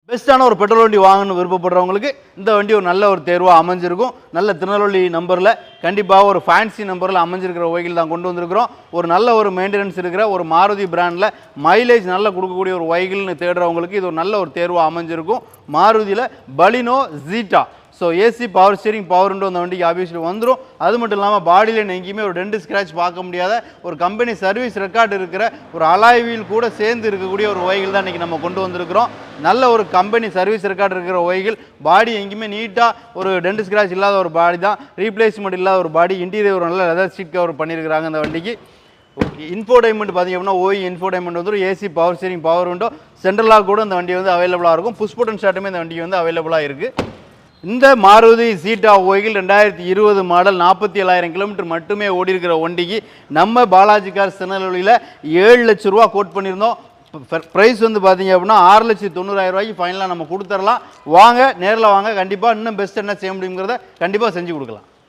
பெஸ்ட்டான ஒரு பெட்ரோல் வண்டி வாங்கணும்னு விருப்பப்படுறவங்களுக்கு இந்த வண்டி ஒரு நல்ல ஒரு தேர்வாக அமைஞ்சிருக்கும். நல்ல திருநெல்வேலி நம்பரில் கண்டிப்பாக ஒரு ஃபேன்சி நம்பரில் அமைஞ்சிருக்கிற வெஹிக்கிள் தான் கொண்டு வந்திருக்கிறோம். ஒரு நல்ல ஒரு மெயின்டெனன்ஸ் இருக்கிற ஒரு மாருதி பிராண்டில் மைலேஜ் நல்லா கொடுக்கக்கூடிய ஒரு வெஹிக்கிள்னு தேடுறவங்களுக்கு இது ஒரு நல்ல ஒரு தேர்வாக அமைஞ்சிருக்கும். மாருதியில் Baleno Zeta. So AC power steering power window அந்த வண்டிக்கு ஆப்வியஸ்லி வந்துடும். அது மட்டும் இல்லாமல் பாடியில் எங்கேயுமே ஒரு டென்ட் ஸ்க்ராட்ச் பார்க்க முடியாத ஒரு கம்பெனி சர்வீஸ் ரெக்கார்டு இருக்கிற ஒரு அலாய் வீல் கூட சேர்ந்து இருக்கக்கூடிய ஒரு வெஹிக்கிள் தான் இன்றைக்கி நம்ம கொண்டு வந்திருக்கிறோம். நல்ல ஒரு கம்பெனி சர்வீஸ் ரெக்கார்டு இருக்கிற வெஹிக்கிள். பாடி எங்கேயுமே நீட்டாக ஒரு டென்ட் ஸ்க்ராட்ச் இல்லாத ஒரு பாடி தான், ரீப்ளேஸ்மெண்ட் இல்லாத ஒரு பாடி. இன்டீரியர் ஒரு நல்ல லெதர் சீட் கவர் பண்ணியிருக்கிறாங்க அந்த வண்டிக்கு. ஓகே, இன்ஃபோடைன்மெண்ட் பார்த்திங்க அப்படின்னா ஓய் இன்ஃபோடைன்மெண்ட் வந்து AC power steering power window சென்ட்ரலாக கூட இந்த வண்டி வந்து அவைலபிளாக இருக்கும். புஷ் பட்டன் ஸ்டார்ட்டுமே இந்த வண்டி வந்து அவைலபிளாக இருக்குது. இந்த மாருதி ஜீட்டா வெஹிக்கிள் 2020 மாடல் 47,000 கிலோமீட்டர் மட்டுமே ஓடி இருக்கிற வண்டிக்கு நம்ம பாலாஜி கார்ஸ் திருநெல்வேலியில் 7 லட்ச ரூபா கோட் பண்ணியிருந்தோம். ப்ரைஸ் வந்து பார்த்தீங்க அப்படின்னா 6,90,000 ரூபாய்க்கு ஃபைனலாக நம்ம கொடுத்துடலாம். வாங்க, நேரில் வாங்க, கண்டிப்பாக இன்னும் பெஸ்ட் என்ன செய்ய முடியுங்கிறத கண்டிப்பாக செஞ்சு கொடுக்கலாம்.